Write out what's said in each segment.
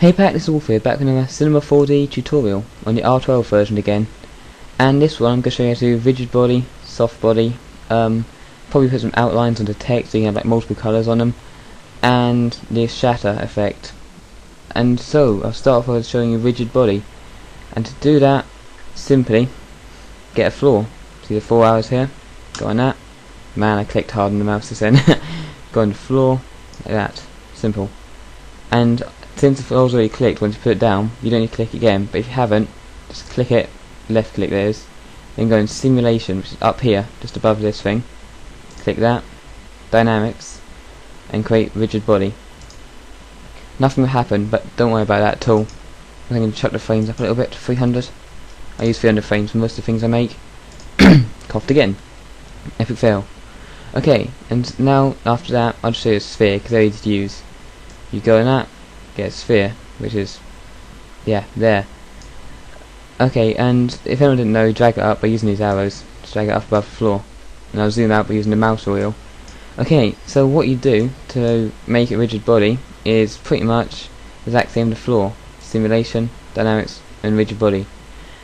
Hey Pat, this is Wolf here, back with another Cinema 4D tutorial on the R12 version again. And this one I'm going to show you how to do rigid body, soft body, probably put some outlines on the text so you can have like multiple colours on them, and the shatter effect. And so, I'll start off by showing you rigid body. And to do that, simply get a floor. See the 4 arrows here? Go on that. Man, I clicked hard on the mouse just then. Go on the floor, like that. Simple. And since the floor's already clicked, once you put it down, you don't need to click again, but if you haven't, just click it, left click there is, then go in simulation, which is up here, just above this thing, click that, dynamics, and create rigid body. Nothing will happen, but don't worry about that at all. I'm going to chuck the frames up a little bit to 300. I use 300 frames for most of the things I make. Coughed again. Epic fail. Okay, and now after that, I'll just show you a sphere, because they're easy to use. You go in that, get a sphere, which is, yeah, there. Okay, and if anyone didn't know, drag it up by using these arrows. Just drag it up above the floor. And I'll zoom out by using the mouse wheel. Okay, so what you do to make it rigid body is pretty much the exact same as the floor. Simulation, dynamics, and rigid body.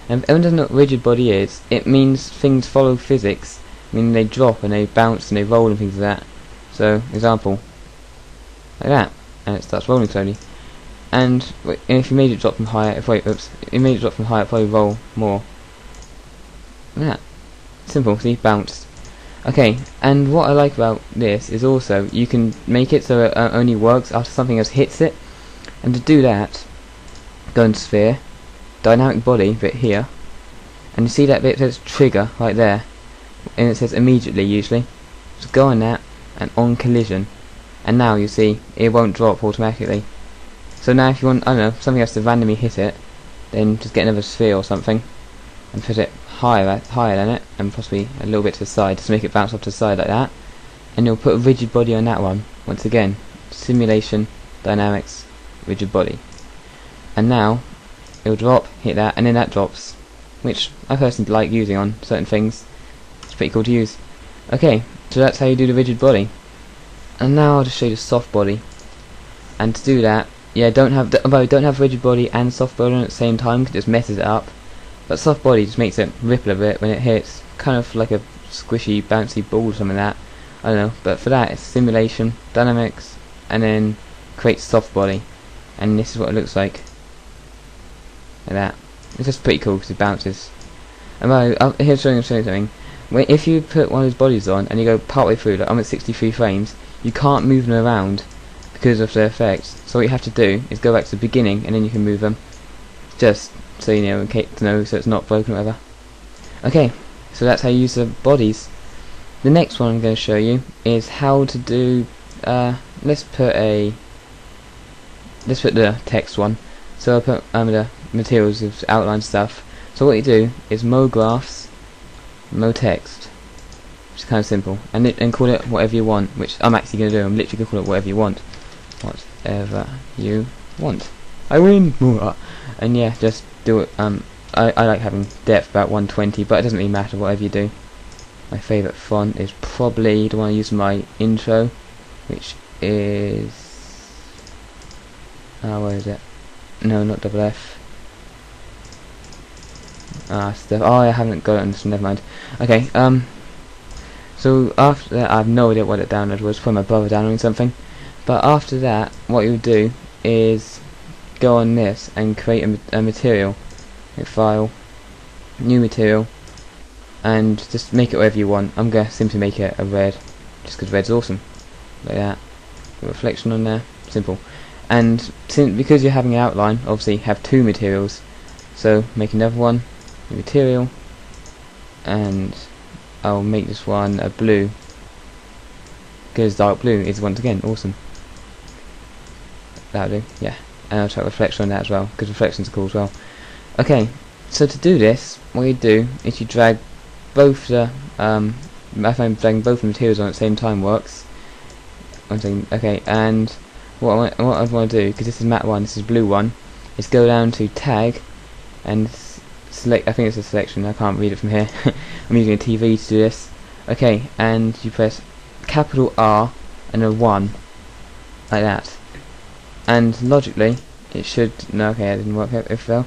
And if anyone doesn't know what rigid body is, it means things follow physics. Meaning they drop and they bounce and they roll and things like that. So, example, like that. And it starts rolling slowly. And if you made it drop from higher, if you made it drop from higher, it'll probably roll more. Like that. Simple, see, bounced. Okay, and what I like about this is also you can make it so it only works after something else hits it. And to do that, go in sphere, dynamic body bit here, and you see that bit that says trigger right there, and it says immediately usually. Just go on that and on collision. And now you see it won't drop automatically. So now if you want, I don't know, something else to randomly hit it, then just get another sphere or something and put it higher than it, and possibly a little bit to the side to make it bounce off to the side like that. And you'll put a rigid body on that one. Once again, simulation, dynamics, rigid body. And now it'll drop, hit that, and then that drops, which I personally like using on certain things. It's pretty cool to use. Okay, so that's how you do the rigid body. And now I'll just show you the soft body. And to do that, yeah, don't have rigid body and soft body on at the same time because it just messes it up. But soft body just makes it ripple a bit when it hits, kind of like a squishy, bouncy ball or something like that. I don't know. But for that, it's simulation, dynamics, and then create soft body. And this is what it looks like that. It's just pretty cool because it bounces. And here's showing you something. If you put one of those bodies on and you go partway through, like I'm at 63 frames, you can't move them around because of their effects. So what you have to do is go back to the beginning and then you can move them. Just so you know, so it's not broken or whatever. Okay, so that's how you use the bodies. The next one I'm going to show you is how to do. Let's put the text one. So I'll put the materials of outline stuff. So what you do is mo graphs, mo text. It's kind of simple, and call it whatever you want, which I'm actually going to do. I'm literally going to call it whatever you want. Whatever you want. I win! And yeah, just do it. I like having depth about 120, but it doesn't really matter whatever you do. My favourite font is probably the one I use in my intro, which is... where is it? No, not double F. Stuff. Oh, I haven't got it, so never mind. Okay, so after that, I have no idea what it downloaded was, from my brother downloading something. But after that, what you would do is go on this and create a material, a file, new material, and just make it whatever you want. I'm going to simply make it a red, just because red's awesome, like that. Reflection on there, simple. And because you're having an outline, obviously have two materials. So make another one, new material, and I'll make this one a blue, because dark blue is once again awesome. That'll do, yeah. And I'll try reflection on that as well, because reflections are cool as well. Okay, so to do this, what you do is you drag both the I find dragging both the materials on at the same time works. One second, okay, and what I want to do, because this is matte one, this is blue one, is go down to tag and select. I think it's a selection. I can't read it from here. I'm using a TV to do this. Okay, and you press capital R and a 1 like that. And logically, It should, no, okay, that didn't work out, it fell.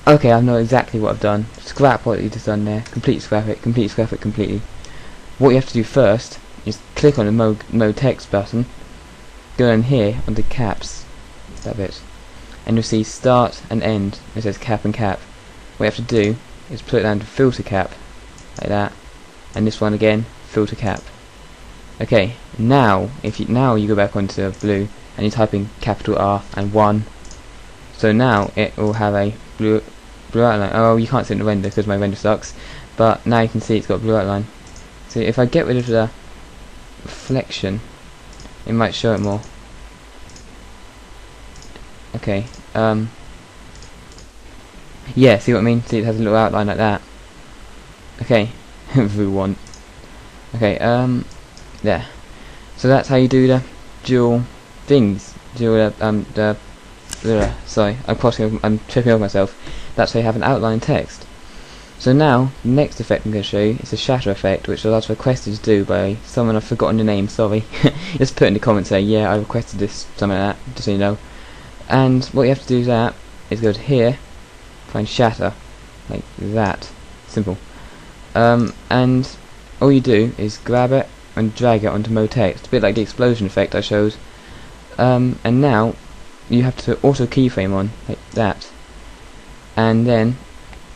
Okay, I know exactly what I've done. Scrap what you just done there, completely scrap it completely. What you have to do first is click on the mode text button, go in here on the caps, that bit, and you'll see start and end. It says cap and cap. What you have to do is put it down to filter cap, like that, and this one again, filter cap. Okay, now you go back onto blue and you type in capital R and 1. So now it will have a blue outline. Oh, you can't see it in the render because my render sucks, but now you can see it's got a blue outline. So if I get rid of the reflection, it might show it more. Okay, yeah, see what I mean? See, it has a little outline like that. Okay, View 1. Okay, there. So that's how you do the dual things. Sorry, I'm tripping over myself. That's how you have an outline text. So now, the next effect I'm going to show you is the shatter effect, which I was requested to do by someone. I've forgotten the name, sorry. Just put in the comments, say, yeah, I requested this, something like that, just so you know. And what you have to do is go to here, find shatter, like that. Simple. And all you do is grab it and drag it onto mode text, a bit like the explosion effect I showed. And now you have to auto keyframe on like that. And then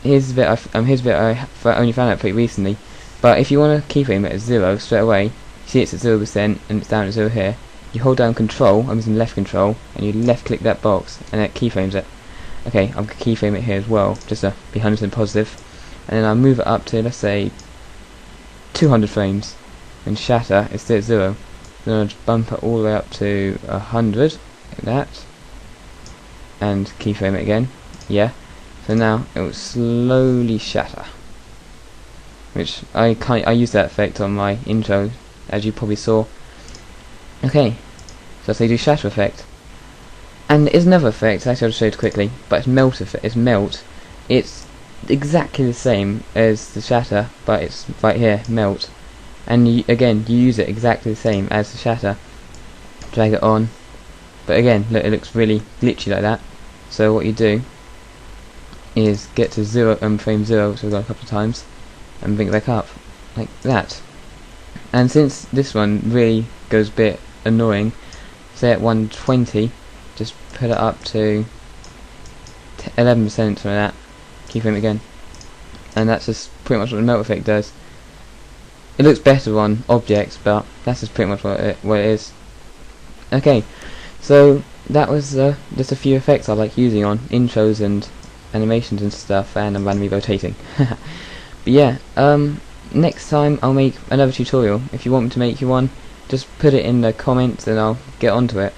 here's a bit I only found out pretty recently. But if you want to keyframe it at 0 straight away, see it's at 0% and it's down at 0 here. You hold down Control, I'm using left Control, and you left click that box, and it keyframes it. Okay, I'm gonna keyframe it here as well, just to be 100% positive. And then I'll move it up to, let's say, 200 frames. And shatter is still at 0. Then I'll just bump it all the way up to 100, like that. And keyframe it again. Yeah. So now it will slowly shatter. Which I used that effect on my intro, as you probably saw. Okay, so that's how you do shatter effect. And there's another effect, actually I'll show it quickly, but it's melt effect. It's melt. It's exactly the same as the shatter, but it's right here, melt. And you use it exactly the same as the shatter. Drag it on, but again, look, it looks really glitchy like that. So what you do is get to frame 0, so we've got a couple of times, and bring it back up, like that. And since this one really goes a bit annoying, say at 120, just put it up to 11%, something like that, keyframe again, and that's just pretty much what the melt effect does. It looks better on objects, but that's just pretty much what it is. Okay, so that was just a few effects I like using on intros and animations and stuff, and I'm randomly rotating. But yeah, next time I'll make another tutorial. If you want me to make you one, just put it in the comments and I'll get onto it.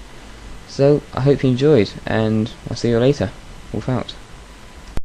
So I hope you enjoyed, and I'll see you later. Wolf out.